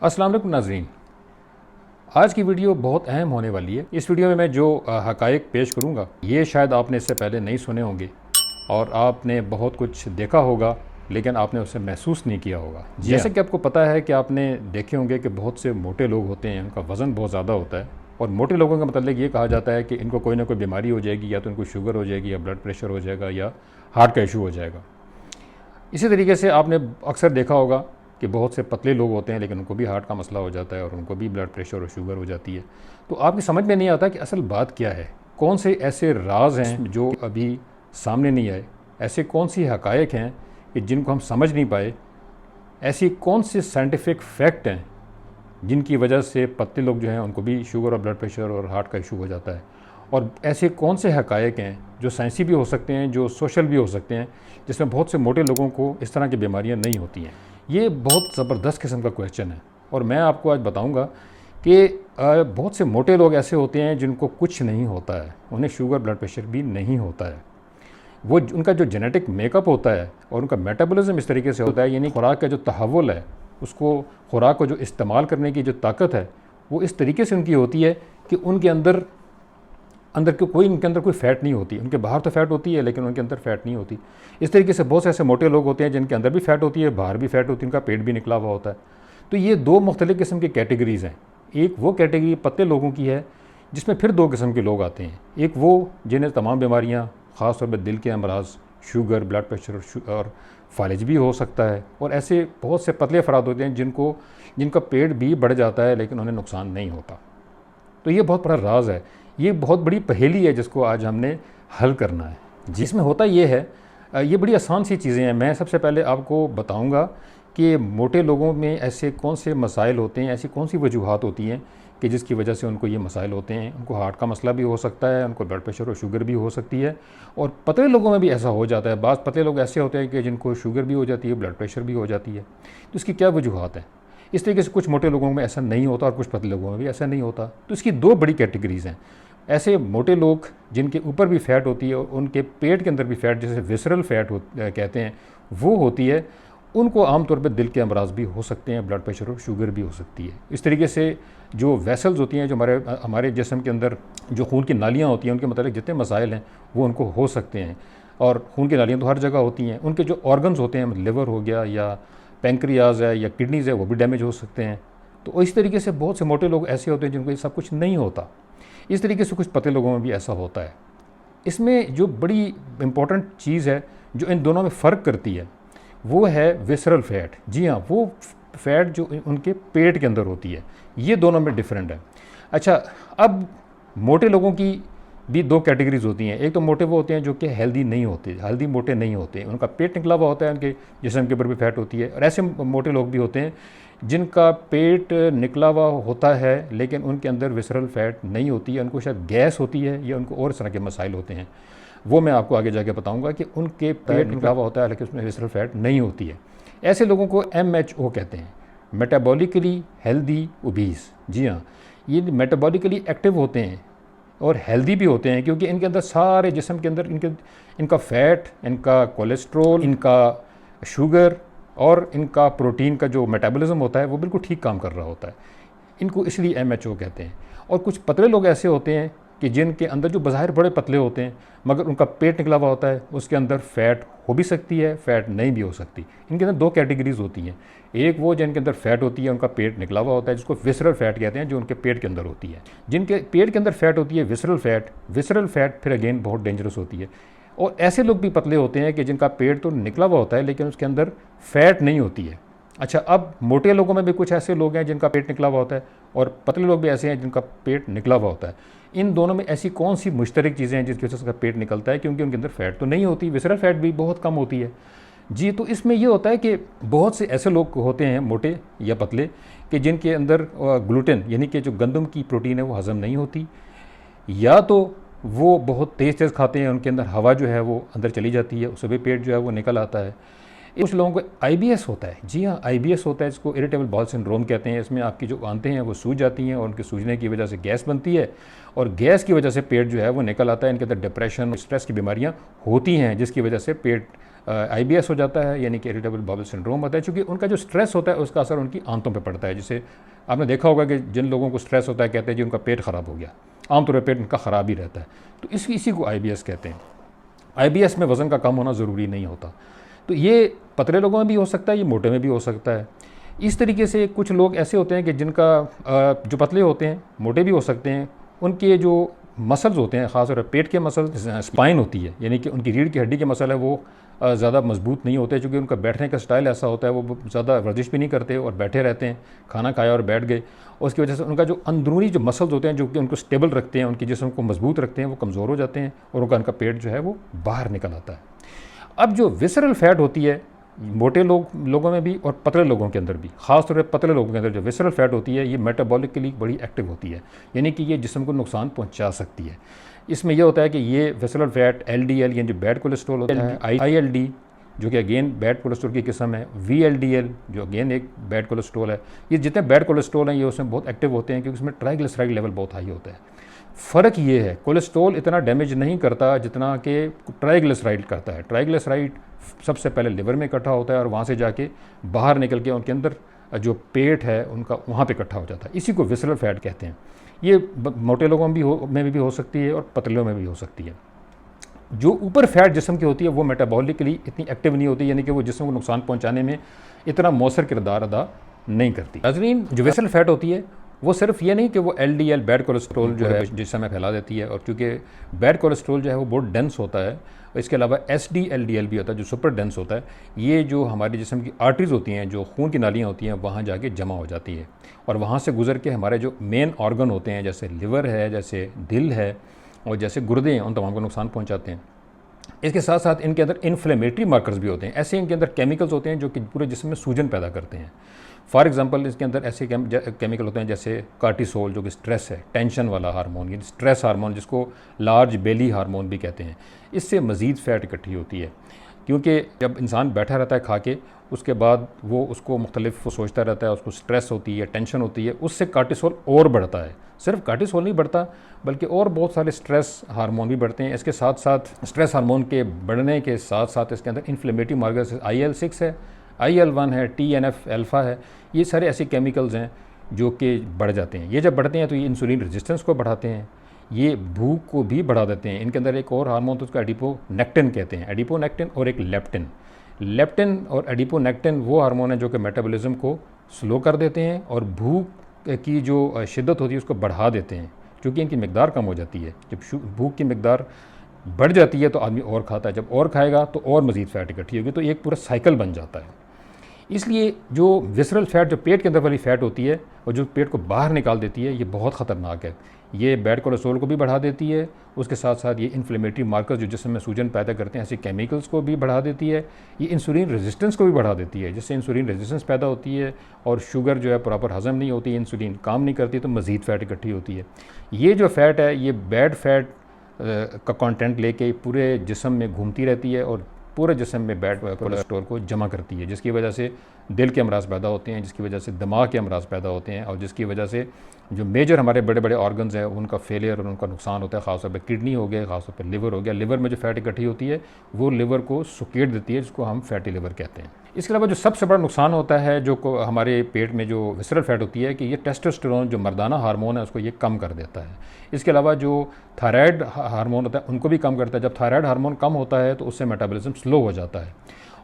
अस्सलाम वालेकुम नाज़रीन। आज की वीडियो बहुत अहम होने वाली है। इस वीडियो में मैं जो हक़ाइक़ पेश करूँगा ये शायद आपने इससे पहले नहीं सुने होंगे और आपने बहुत कुछ देखा होगा लेकिन आपने उसे महसूस नहीं किया होगा। जैसे कि आपको पता है कि आपने देखे होंगे कि बहुत से मोटे लोग होते हैं, उनका वज़न बहुत ज़्यादा होता है और मोटे लोगों का मतलब ये कहा जाता है कि इनको कोई ना कोई बीमारी हो जाएगी, या तो इनको शुगर हो जाएगी, या ब्लड प्रेशर हो जाएगा, या हार्ट का इशू हो जाएगा। इसी तरीके से आपने अक्सर देखा होगा कि बहुत से पतले लोग होते हैं लेकिन उनको भी हार्ट का मसला हो जाता है और उनको भी ब्लड प्रेशर और शुगर हो जाती है। तो आपकी समझ में नहीं आता कि असल बात क्या है, कौन से ऐसे राज हैं जो अभी सामने नहीं आए, ऐसे कौन सी हक़ाइक़ हैं कि जिनको हम समझ नहीं पाए, ऐसी कौन से साइंटिफिक फैक्ट हैं जिनकी वजह से पतले लोग जो हैं उनको भी शुगर और ब्लड प्रेशर और हार्ट का इशू हो जाता है, और ऐसे कौन से हक़ाइक़ हैं जो साइंसी भी हो सकते हैं, जो सोशल भी हो सकते हैं, जिसमें बहुत से मोटे लोगों को इस तरह की बीमारियां नहीं होती हैं। ये बहुत ज़बरदस्त किस्म का क्वेश्चन है और मैं आपको आज बताऊंगा कि बहुत से मोटे लोग ऐसे होते हैं जिनको कुछ नहीं होता है, उन्हें शुगर ब्लड प्रेशर भी नहीं होता है। वो उनका जो जेनेटिक मेकअप होता है और उनका मेटाबॉलिज्म इस तरीके से होता है, यानी खुराक का जो तहव्वुल है, उसको खुराक को जो इस्तेमाल करने की जो ताकत है वो इस तरीके से उनकी होती है कि उनके अंदर उनके अंदर कोई फ़ैट नहीं होती। उनके बाहर तो फ़ैट होती है लेकिन उनके अंदर फ़ैट नहीं होती। इस तरीके से बहुत से ऐसे मोटे लोग होते हैं जिनके अंदर भी फ़ैट होती है, बाहर भी फ़ैट होती है, उनका पेट भी निकला हुआ होता है। तो ये दो मुख्तलिफ़ किस्म की कैटेगरीज़ हैं। एक वो कैटेगरी पतले लोगों की है जिसमें फिर दो किस्म के लोग आते हैं। एक वो जिन्हें तमाम बीमारियाँ, ख़ास तौर पर दिल के अमराज, शुगर, ब्लड प्रेशर और फालिज भी हो सकता है, और ऐसे बहुत से पतले अफराद होते हैं जिनका पेट भी बढ़ जाता है लेकिन उन्हें नुकसान नहीं होता। तो ये बहुत बड़ा राज है, ये बहुत बड़ी पहेली है जिसको आज हमने हल करना है। जिसमें होता ये है, ये बड़ी आसान सी चीज़ें हैं। मैं सबसे पहले आपको बताऊंगा कि मोटे लोगों में ऐसे कौन से मसाइल होते हैं, ऐसी कौन सी वजूहात होती हैं कि जिसकी वजह से उनको ये मसाइल होते हैं। उनको हार्ट का मसला भी हो सकता है, उनको ब्लड प्रेशर और शुगर भी हो सकती है, और पतले लोगों में भी ऐसा हो जाता है। बाज़ पतले लोग ऐसे होते हैं कि जिनको शुगर भी हो जाती है, ब्लड प्रेशर भी हो जाती है। तो इसकी क्या वजूहात है? इस तरीके से कुछ मोटे लोगों में ऐसा नहीं होता और कुछ पतले लोगों में भी ऐसा नहीं होता। तो इसकी दो बड़ी कैटेगरीज़ हैं। ऐसे मोटे लोग जिनके ऊपर भी फ़ैट होती है और उनके पेट के अंदर भी फ़ैट, जैसे विसरल फ़ैट कहते हैं, वो होती है, उनको आमतौर पर दिल के अमराज भी हो सकते हैं, ब्लड प्रेशर और शुगर भी हो सकती है। इस तरीके से जो वेसल्स होती हैं, जो हमारे जिस्म के अंदर जो खून की नालियाँ होती हैं, उनके मतलब जितने मसाइल हैं वो उनको हो सकते हैं। और खून की नालियाँ तो हर जगह होती हैं। उनके जो ऑर्गन्स होते हैं, लिवर हो गया या पेंक्रियाज है या किडनीज़ है, वो भी डैमेज हो सकते हैं। तो इस तरीके से बहुत से मोटे लोग ऐसे होते हैं जिनको ये सब कुछ नहीं होता। इस तरीके से कुछ पतले लोगों में भी ऐसा होता है। इसमें जो बड़ी इम्पॉर्टेंट चीज़ है जो इन दोनों में फ़र्क करती है वो है विसरल फ़ैट। जी हाँ, वो फ़ैट जो उनके पेट के अंदर होती है, ये दोनों में डिफरेंट है। अच्छा, अब मोटे लोगों की भी दो कैटेगरीज होती हैं। एक तो मोटे वो होते हैं जो कि हेल्दी नहीं होते, हेल्दी मोटे नहीं होते, उनका पेट निकला हुआ होता है, उनके जिस्म के ऊपर भी फैट होती है। और ऐसे मोटे लोग भी होते हैं जिनका पेट निकला हुआ होता है लेकिन उनके अंदर विसरल फैट नहीं होती है, उनको शायद गैस होती है या उनको और इस तरह के मसाइल होते हैं। वो मैं आपको आगे जाके बताऊँगा कि उनके पेट निकला हुआ होता है लेकिन उसमें विसरल फैट नहीं होती है। ऐसे लोगों को MHO कहते हैं, मेटाबॉलिकली हेल्दी ओबीस। जी हाँ, ये मेटाबॉलिकली एक्टिव होते हैं और हेल्दी भी होते हैं क्योंकि इनके अंदर सारे जिस्म के अंदर इनका फ़ैट, इनका कोलेस्ट्रोल, इनका शुगर और इनका प्रोटीन का जो मेटाबॉलिज्म होता है वो बिल्कुल ठीक काम कर रहा होता है। इनको इसलिए MHO कहते हैं। और कुछ पतले लोग ऐसे होते हैं कि जिनके अंदर जो बज़ाहिर बड़े पतले होते हैं मगर उनका पेट निकला हुआ होता है, उसके अंदर फ़ैट हो भी सकती है, फ़ैट नहीं भी हो सकती। इनके अंदर दो कैटेगरीज़ होती हैं। एक वो जिनके अंदर फ़ैट होती है, उनका पेट निकला हुआ होता है, जिसको विसरल फ़ैट कहते हैं, जो उनके पेट के अंदर होती है। जिनके पेट के अंदर फ़ैट होती है विसरल फ़ैट फिर अगेन बहुत डेंजरस होती है। और ऐसे लोग भी पतले होते हैं कि जिनका पेट तो निकला हुआ होता है लेकिन उसके अंदर फ़ैट नहीं होती है। अच्छा, अब मोटे लोगों में भी कुछ ऐसे लोग हैं जिनका पेट निकला हुआ होता है और पतले लोग भी ऐसे हैं जिनका पेट निकला हुआ होता है। इन दोनों में ऐसी कौन सी मुश्तरक चीज़ें हैं जिसकी वजह से उसका पेट निकलता है? क्योंकि उनके अंदर फ़ैट तो नहीं होती, विसरल फ़ैट भी बहुत कम होती है। जी, तो इसमें ये होता है कि बहुत से ऐसे लोग होते हैं मोटे या पतले कि जिनके अंदर ग्लूटेन यानी कि जो गंदम की प्रोटीन है वो हज़म नहीं होती, या तो वो बहुत तेज़ तेज़ खाते हैं, उनके अंदर हवा जो है वो अंदर चली जाती है, उससे भी पेट जो है वो निकल आता है। कुछ लोगों को IBS होता है। जी हाँ, IBS होता है, इसको इरिटेबल बाउल सिंड्रोम कहते हैं। इसमें आपकी जो आंतें हैं वो सूज जाती हैं और उनके सूजने की वजह से गैस बनती है और गैस की वजह से पेट जो है वो निकल आता है। इनके अंदर डिप्रेशन और स्ट्रेस की बीमारियाँ होती हैं जिसकी वजह से पेट IBS हो जाता है, यानी कि इरिटेबल बाउल सिंड्रोम होता है, क्योंकि उनका जो स्ट्रेस होता है उसका असर उनकी आंतों पे पड़ता है। जिसे आपने देखा होगा कि जिन लोगों को स्ट्रेस होता है कहते हैं जी उनका पेट ख़राब हो गया, आमतौर पर पेट उनका ख़राब ही रहता है। तो इसी को IBS कहते हैं। IBS में वज़न का कम होना ज़रूरी नहीं होता। तो ये पतले लोगों में भी हो सकता है, ये मोटे में भी हो सकता है। इस तरीके से कुछ लोग ऐसे होते हैं कि जिनका जो पतले होते हैं, मोटे भी हो सकते हैं, उनके जो मसल्स होते हैं, ख़ासतौर पर पेट के मसल्स, स्पाइन होती है, यानी कि उनकी रीढ़ की हड्डी के मसल है, वो ज़्यादा मजबूत नहीं होते, क्योंकि उनका बैठने का स्टाइल ऐसा होता है, वो ज़्यादा वर्जिश भी नहीं करते और बैठे रहते हैं, खाना खाया और बैठ गए। और उसकी वजह से उनका जो अंदरूनी जो मसल्स होते हैं जो कि उनको स्टेबल रखते हैं, उनके जिस्म को मजबूत रखते हैं, वो कमज़ोर हो जाते हैं और उनका पेट जो है वो बाहर निकल आता है। अब जो विसरल फैट होती है मोटे लोगों में भी और पतले लोगों के अंदर भी, ख़ास तौर पर पतले लोगों के अंदर जो विसरल फैट होती है, ये मेटाबॉलिकली बड़ी एक्टिव होती है, यानी कि ये जिस्म को नुकसान पहुंचा सकती है। इसमें यह होता है कि ये विसरल फैट LDL यानी जो बैड कोलेस्ट्रॉल होता है, ILD जो कि अगेन बैड कोलेस्ट्रॉल की किस्म है, VLDL जो अगेन एक बैड कोलेस्ट्रॉल है, ये जितने बैड कोलेस्ट्रॉल हैं ये उसमें बहुत एक्टिव होते हैं, क्योंकि उसमें ट्राइग्लिसराइड लेवल बहुत हाई होता है। फ़र्क ये है, कोलेस्ट्रॉल इतना डैमेज नहीं करता जितना कि ट्राइग्लिसराइड करता है। ट्राइग्लिसराइड सबसे पहले लिवर में इकट्ठा होता है और वहाँ से जाके बाहर निकल के उनके अंदर जो पेट है उनका वहाँ पे इकट्ठा हो जाता है। इसी को विसरल फैट कहते हैं। ये मोटे लोगों में भी हो सकती है और पतलों में भी हो सकती है। जो ऊपर फैट जिस्म की होती है वो मेटाबॉलिकली इतनी एक्टिव नहीं होती, यानी कि वो जिस्म को नुकसान पहुँचाने में इतना मौसर किरदार अदा नहीं करती। नाज़रीन, जो विसरल फैट होती है वो सिर्फ ये नहीं कि वो LDL बैड कोलेस्ट्रॉल जो है जिस्म में फैला देती है, और चूँकि बैड कोलेस्ट्रॉल जो है वो बहुत डेंस होता है, इसके अलावा SDLDL भी होता है जो सुपर डेंस होता है। ये जो हमारे जिस्म की आर्टरीज होती हैं, जो खून की नालियाँ होती हैं, वहाँ जाके जमा हो जाती है और वहाँ से गुजर के हमारे जो मेन ऑर्गन होते हैं, जैसे लिवर है, जैसे दिल है और जैसे गुर्दे हैं, उन तमाम को नुकसान पहुँचाते हैं। इसके साथ साथ इनके अंदर इन्फ्लेमेटरी मार्कर्स भी होते हैं। ऐसे इनके अंदर केमिकल्स होते हैं जो कि पूरे जिस्म में सूजन पैदा करते हैं। फॉर एग्जांपल, इसके अंदर ऐसे केमिकल होते हैं जैसे कार्टिसोल जो कि स्ट्रेस है, टेंशन वाला हार्मोन, ये स्ट्रेस हार्मोन जिसको लार्ज बेली हार्मोन भी कहते हैं। इससे मज़ीद फ़ैट इकट्ठी होती है, क्योंकि जब इंसान बैठा रहता है खा के, उसके बाद वो उसको मुख्तलिफ वो सोचता रहता है, उसको स्ट्रेस होती है, टेंशन होती है, उससे कार्टिसोल और बढ़ता है। सिर्फ कार्टिसोल नहीं बढ़ता बल्कि और बहुत सारे स्ट्रेस हार्मोन भी बढ़ते हैं। इसके साथ साथ स्ट्रेस हार्मोन के बढ़ने के साथ साथ इसके अंदर इन्फ्लेमेटरी मार्कर्स IL-6 है, IL-1 है, TNF अल्फ़ा है, ये सारे ऐसे केमिकल्स हैं जो कि बढ़ जाते हैं। ये जब बढ़ते हैं तो ये इंसुलिन रेजिस्टेंस को बढ़ाते हैं, ये भूख को भी बढ़ा देते हैं। इनके अंदर एक और हार्मोन तो उसका एडिपोनेक्टिन कहते हैं, एडिपोनेक्टिन और एक लेप्टिन। लेप्टिन और एडिपोनेक्टिन वो हार्मोन है जो कि मेटाबॉलिज्म को स्लो कर देते हैं और भूख की जो शिद्दत होती है उसको बढ़ा देते हैं, क्योंकि इनकी मिकदार कम हो जाती है। जब भूख की मिकदार बढ़ जाती है तो आदमी और खाता है, जब और खाएगा तो और मज़ीद फ़ैट इकट्ठी होगी, तो एक पूरा साइकिल बन जाता है। इसलिए जो विसरल फैट, जो पेट के अंदर वाली फ़ैट होती है और जो पेट को बाहर निकाल देती है, ये बहुत ख़तरनाक है। ये बैड कोलेस्ट्रॉल को भी बढ़ा देती है, उसके साथ साथ ये इन्फ्लेमेटरी मार्कर्स जो जिस्म में सूजन पैदा करते हैं, ऐसे केमिकल्स को भी बढ़ा देती है। ये इंसुलिन रेजिस्टेंस को भी बढ़ा देती है, जिससे इंसुलिन रेजिस्टेंस पैदा होती है और शुगर जो है प्रॉपर हज़म नहीं होती, इंसुलिन काम नहीं करती, तो मज़ीद फ़ैट इकट्ठी होती है। ये जो फ़ैट है ये बैड फ़ैट का कंटेंट लेके पूरे जिस्म में घूमती रहती है और पूरे जिस्म में बैड कोलेस्ट्रॉल को जमा करती है, जिसकी वजह से दिल के अमराज पैदा होते हैं, जिसकी वजह से दिमाग के अमराज पैदा होते हैं और जिसकी वजह से जो मेजर हमारे बड़े बड़े ऑर्गन्स हैं उनका फेलियर और उनका नुकसान होता है। ख़ासतौर पर किडनी हो गया, ख़ासतौर पर लिवर हो गया। लिवर में जो फैट इकट्ठी होती है वो लिवर को सुकेट देती है, जिसको हम फैटी लिवर कहते हैं। इसके अलावा जो सबसे बड़ा नुकसान होता है जो हमारे पेट में जो विसरल फैट होती है कि ये टेस्टोस्टेरोन जो मर्दाना हार्मोन है उसको ये कम कर देता है। इसके अलावा जो थायराइड हार्मोन होता है उनको भी कम करता है। जब थायराइड हार्मोन कम होता है तो उससे मेटाबॉलिज्म स्लो हो जाता है,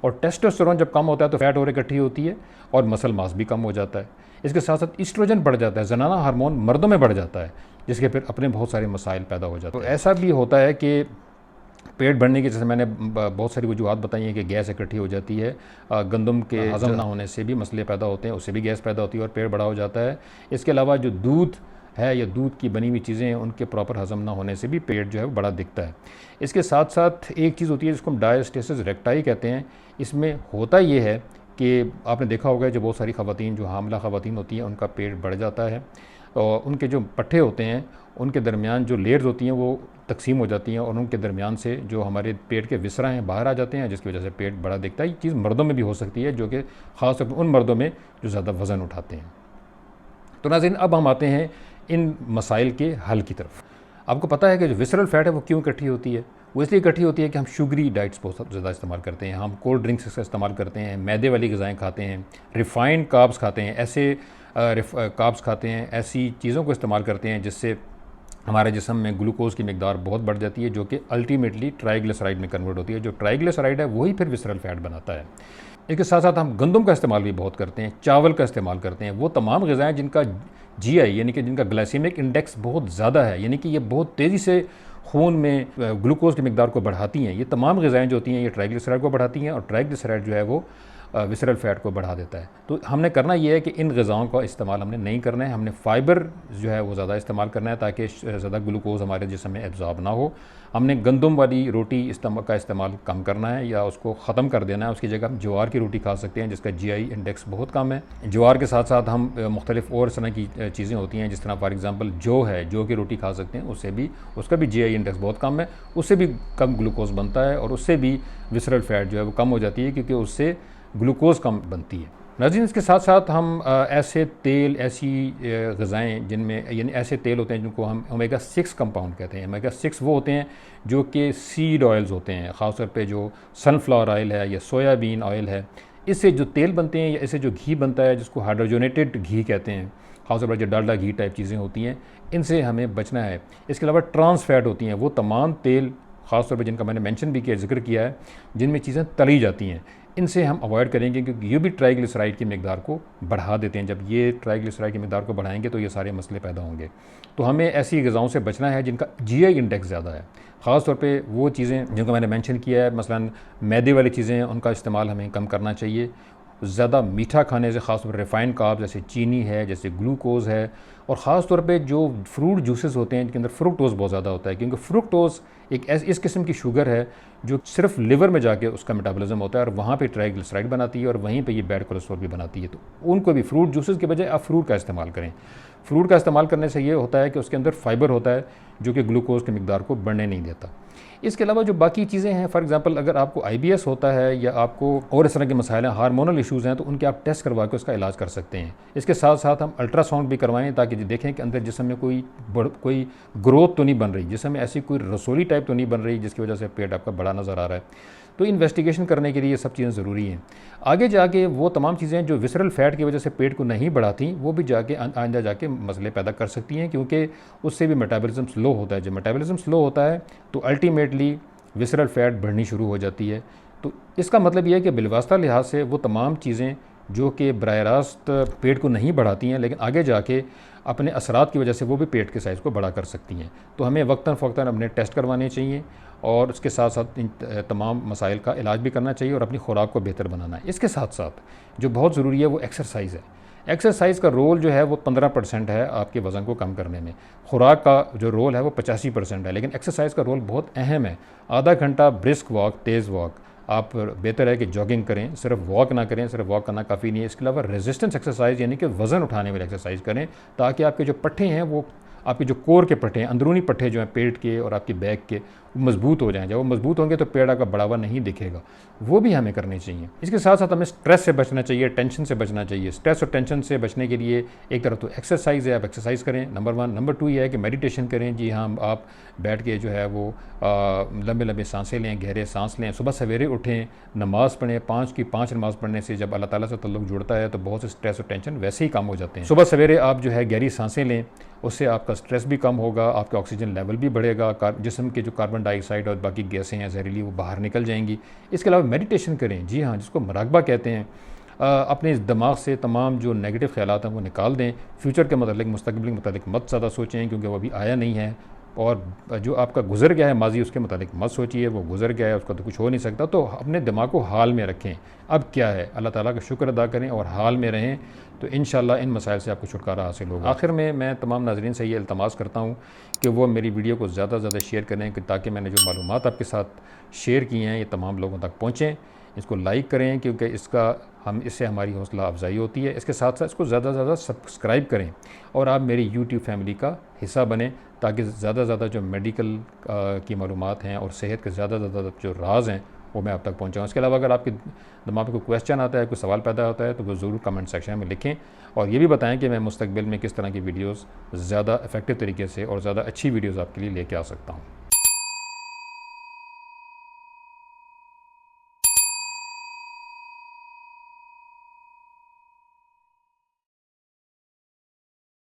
और टेस्टोस्टेरोन जब कम होता है तो फैट और इकट्ठी होती है और मसल मास भी कम हो जाता है। इसके साथ साथ ईस्ट्रोजन बढ़ जाता है, ज़नाना हार्मोन मर्दों में बढ़ जाता है, जिसके फिर अपने बहुत सारे मसाइल पैदा हो जाते हैं। तो ऐसा भी होता है कि पेट बढ़ने की, जैसे मैंने बहुत सारी वजूहत बताई हैं कि गैस इकट्ठी हो जाती है, गंदम के हज़म ना होने से भी मसले पैदा होते हैं, उससे भी गैस पैदा होती है और पेट बड़ा हो जाता है। इसके अलावा जो दूध है या दूध की बनी हुई चीज़ें हैं उनके प्रॉपर हज़म ना होने से भी पेट जो है वो बड़ा दिखता है। इसके साथ साथ एक चीज़ होती है जिसको हम डायस्टेसिस रेक्टाई कहते हैं। इसमें होता ये है कि आपने देखा होगा जो बहुत सारी ख़वातीन जो हामला ख़वातीन होती हैं उनका पेट बढ़ जाता है और उनके जो पट्ठे होते हैं उनके दरमियान जो लेयर्स होती हैं वो तकसीम हो जाती हैं और उनके दरमियान से जो हमारे पेट के विसरा हैं बाहर आ जाते हैं, जिसकी वजह से पेट बड़ा दिखता है। ये चीज़ मर्दों में भी हो सकती है, जो कि ख़ास तौर पर उन मर्दों में जो ज़्यादा वज़न उठाते हैं। तो नाज़रीन, अब हम आते हैं इन मसाइल के हल की तरफ। आपको पता है कि जो विसरल फैट है वो क्यों इकट्ठी होती है? वो इसलिए इकट्ठी होती है कि हम शुगरी डाइट्स बहुत ज़्यादा इस्तेमाल करते हैं, हम कोल्ड ड्रिंक्स का इस्तेमाल करते हैं, मैदे वाली ग़िज़ाएँ खाते हैं, रिफ़ाइंड कार्ब्स खाते हैं, ऐसे कार्ब्स खाते हैं, ऐसी चीज़ों को इस्तेमाल करते हैं जिससे हमारे जिस्म में ग्लूकोज़ की मिकदार बहुत बढ़ जाती है, जो कि अल्टीमेटली ट्राइग्लिसराइड में कन्वर्ट होती है। जो ट्राइग्लिसराइड है वही फिर विसरल फैट बनाता है। इसके साथ साथ हम गंदम का इस्तेमाल भी बहुत करते हैं, चावल का इस्तेमाल करते हैं। वो तमाम ग़िज़ाएँ जिनका GI यानी कि जिनका ग्लाइसेमिक इंडेक्स बहुत ज़्यादा है, यानी कि ये बहुत तेज़ी से खून में ग्लूकोज़ की मिकदार को बढ़ाती हैं। ये तमाम ग़िज़ाएँ जो होती हैं ये ट्राइग्लिसराइड को बढ़ाती हैं, और ट्राइग्लिसराइड जो है वो विसरल फैट को बढ़ा देता है। तो हमने करना ये है कि इन ग़िज़ाओं का इस्तेमाल हमने नहीं करना है, हमने फ़ाइबर जो है वो ज़्यादा इस्तेमाल करना है ताकि ज़्यादा ग्लूकोज़ हमारे जिस्म में एब्ज़ॉर्ब ना हो। हमने गंदम वाली रोटी का इस्तेमाल कम करना है या उसको ख़त्म कर देना है। उसकी जगह हम ज्वार की रोटी खा सकते हैं जिसका GI इंडेक्स बहुत कम है। ज्वार के साथ साथ हम मुख्तलिफ़ और तरह की चीज़ें होती हैं, जिस तरह फॉर एग्ज़ाम्पल जौ की रोटी खा सकते हैं, उसका भी GI इंडेक्स बहुत कम है, उससे भी कम ग्लूकोज़ बनता है और उससे भी विसरल फैट जो है वो कम हो जाती है, क्योंकि उससे ग्लूकोज़ कम बनती है। नाज़रीन, इसके साथ साथ हम ऐसी ग़िज़ाएँ जिनमें यानी ऐसे तेल होते हैं जिनको हम ओमेगा 6 कंपाउंड कहते हैं। ओमेगा 6 वो होते हैं जो कि सीड ऑयल्स होते हैं, ख़ास तौर पे जो सनफ्लावर ऑयल है या सोयाबीन ऑयल है, इससे जो तेल बनते हैं या इससे जो घी बनता है जिसको हाइड्रोजनेटेड घी कहते हैं, ख़ास तौर पर जो डालडा घी टाइप चीज़ें होती हैं, इनसे हमें बचना है। इसके अलावा ट्रांस फैट होती हैं, वो तमाम तेल ख़ास तौर पे जिनका मैंने मेंशन भी किया, ज़िक्र किया है, जिनमें चीज़ें तली जाती हैं, इनसे हम अवॉइड करेंगे क्योंकि ये भी ट्राइग्लिसराइड की मिकदार को बढ़ा देते हैं। जब ये ट्राइग्लिसराइड की मिकदार को बढ़ाएंगे तो ये सारे मसले पैदा होंगे। तो हमें ऐसी ग़िज़ाओं से बचना है जिनका GI इंडेक्स ज़्यादा है। ख़ास तौर पे वो चीज़ें जिनको मैंने मेंशन किया है, मसलन मैदे वाली चीज़ें, उनका इस्तेमाल हमें कम करना चाहिए। ज़्यादा मीठा खाने से, ख़ास तौर पर रिफ़ाइंड कार्ब जैसे चीनी है, जैसे ग्लूकोज़ है, और ख़ास तौर पे जो फ्रूट जूसेस होते हैं जिनके अंदर फ्रुक्टोज़ बहुत ज़्यादा होता है, क्योंकि फ्रुक्टोज़ एक इस किस्म की शुगर है जो सिर्फ लिवर में जाके उसका मेटाबॉलिज्म होता है और वहाँ पे ट्राइग्लिसराइड बनाती है और वहीं पे ये बैड कोलेस्ट्रॉल भी बनाती है। तो उनको भी फ्रूट जूसेस के बजाय आप फ्रूट का इस्तेमाल करें। फ्रूट का इस्तेमाल करने से ये होता है कि उसके अंदर फ़ाइबर होता है जो कि ग्लूकोज़ की मिकदार को बढ़ने नहीं देता। इसके अलावा जो बाकी चीज़ें हैं, फॉर एग्ज़ाम्पल अगर आपको IBS होता है या आपको और इस तरह के मसाइल हैं, हार्मोनल इश्यूज़ हैं, तो उनके आप टेस्ट करवा के उसका इलाज कर सकते हैं। इसके साथ साथ हम अल्ट्रासाउंड भी करवाएं ताकि देखें कि अंदर जिस्म में कोई ग्रोथ तो नहीं बन रही, जिस्म में ऐसी कोई रसोली टाइप तो नहीं बन रही जिसकी वजह से पेट आपका बड़ा नज़र आ रहा है। तो इन्वेस्टिगेशन करने के लिए ये सब चीज़ें ज़रूरी हैं। आगे जाके वो तमाम चीज़ें जो विसरल फैट की वजह से पेट को नहीं बढ़ाती, वो भी जाके आइंदा जाके मसले पैदा कर सकती हैं, क्योंकि उससे भी मेटाबॉलिज्म स्लो होता है। जब मेटाबॉलिज्म स्लो होता है तो अल्टीमेटली विसरल फैट बढ़नी शुरू हो जाती है। तो इसका मतलब यह है कि बिलवास्ता लिहाज से वो तमाम चीज़ें जो कि बराह रास्त पेट को नहीं बढ़ाती हैं, लेकिन आगे जाके अपने असरात की वजह से वो भी पेट के साइज़ को बड़ा कर सकती हैं। तो हमें वक्तन फ़ौक्तन अपने टेस्ट करवाने चाहिए और उसके साथ साथ इन तमाम मसाइल का इलाज भी करना चाहिए और अपनी खुराक को बेहतर बनाना है। इसके साथ साथ जो बहुत ज़रूरी है वो एक्सरसाइज़ है। एक्सरसाइज का रोल जो है वो 15% है आपके वज़न को कम करने में। खुराक का जो रोल है वो 85% है, लेकिन एक्सरसाइज का रोल बहुत अहम है। आधा घंटा ब्रिस्क वॉक, तेज़ वॉक, आप बेहतर है कि जॉगिंग करें, सिर्फ वॉक ना करें, सिर्फ वॉक करना काफ़ी नहीं है। इसके अलावा रेजिस्टेंस एक्सरसाइज यानी कि वज़न उठाने वाली एक्सरसाइज करें, ताकि आपके जो पट्टे हैं वो आपके जो कोर के पट्टे हैं, अंदरूनी पट्टे जो हैं पेट के और आपकी बैक के, मजबूत हो जाएं। जब वो मजबूत होंगे तो पेट का बढ़ावा नहीं दिखेगा, वो भी हमें करनी चाहिए। इसके साथ साथ हमें स्ट्रेस से बचना चाहिए, टेंशन से बचना चाहिए। स्ट्रेस और टेंशन से बचने के लिए एक तरफ तो एक्सरसाइज है, आप एक्सरसाइज करें, नंबर 1। नंबर 2 ये है कि मेडिटेशन करें। जी हाँ, आप बैठ के जो है वो लंबे लंबे सांसें लें, गहरे सांस लें, सुबह सवेरे उठें, नमाज़ पढ़ें। 5 की 5 नमाज़ पढ़ने से जब अल्लाह ताला से तल्लुक़ जुड़ता है तो बहुत से स्ट्रेस और टेंशन वैसे ही कम हो जाते हैं। सुबह सवेरे आप जो है गहरी सांसें लें, उससे आपका स्ट्रेस भी कम होगा, आपका ऑक्सीजन लेवल भी बढ़ेगा, जिस्म के जो कार्बन डाइऑक्साइड और बाकी गैसें हैं जहरीली वो बाहर निकल जाएंगी। इसके अलावा मेडिटेशन करें, जी हाँ, जिसको मुराकबा कहते हैं। अपने इस दिमाग से तमाम जो नेगेटिव ख़यालात हैं वो निकाल दें। फ्यूचर के मतलब, मुस्तकबिल के मतलब मत ज़्यादा सोचें, क्योंकि वो अभी आया नहीं है। और जो आपका गुजर गया है माजी, उसके मतलब मत सोचिए, वो गुजर गया है, उसका तो कुछ हो नहीं सकता। तो अपने दिमाग को हाल में रखें, अब क्या है, अल्लाह ताला का शुक्र अदा करें और हाल में रहें, तो इंशाल्लाह इन मसाइल से आपको छुटकारा हासिल होगा। आखिर में मैं तमाम नाज़रीन से ये इल्तमास करता हूँ कि वो मेरी वीडियो को ज़्यादा से ज़्यादा शेयर करें, ताकि मैंने जो मालूमात आपके साथ शेयर की हैं ये तमाम लोगों तक पहुँचें। इसको लाइक करें, क्योंकि इससे हमारी हौसला अफजाई होती है। इसके साथ साथ इसको ज़्यादा से ज़्यादा सब्सक्राइब करें और आप मेरी यूट्यूब फैमिली का हिस्सा बने, ताकि ज़्यादा से ज़्यादा जो मेडिकल की मालूमात हैं और सेहत के ज़्यादा से ज़्यादा जो राज हैं वो मैं आप तक पहुँचाऊँ। इसके अलावा अगर आपके दिमाग में कोई क्वेश्चन आता है, कोई सवाल पैदा होता है, तो वो ज़रूर कमेंट सेक्शन में लिखें और ये भी बताएं कि मैं मुस्तकबिल में किस तरह की वीडियोज़ ज़्यादा इफेक्टिव तरीके से और ज़्यादा अच्छी वीडियोज़ आपके लिए लेके आ सकता हूँ।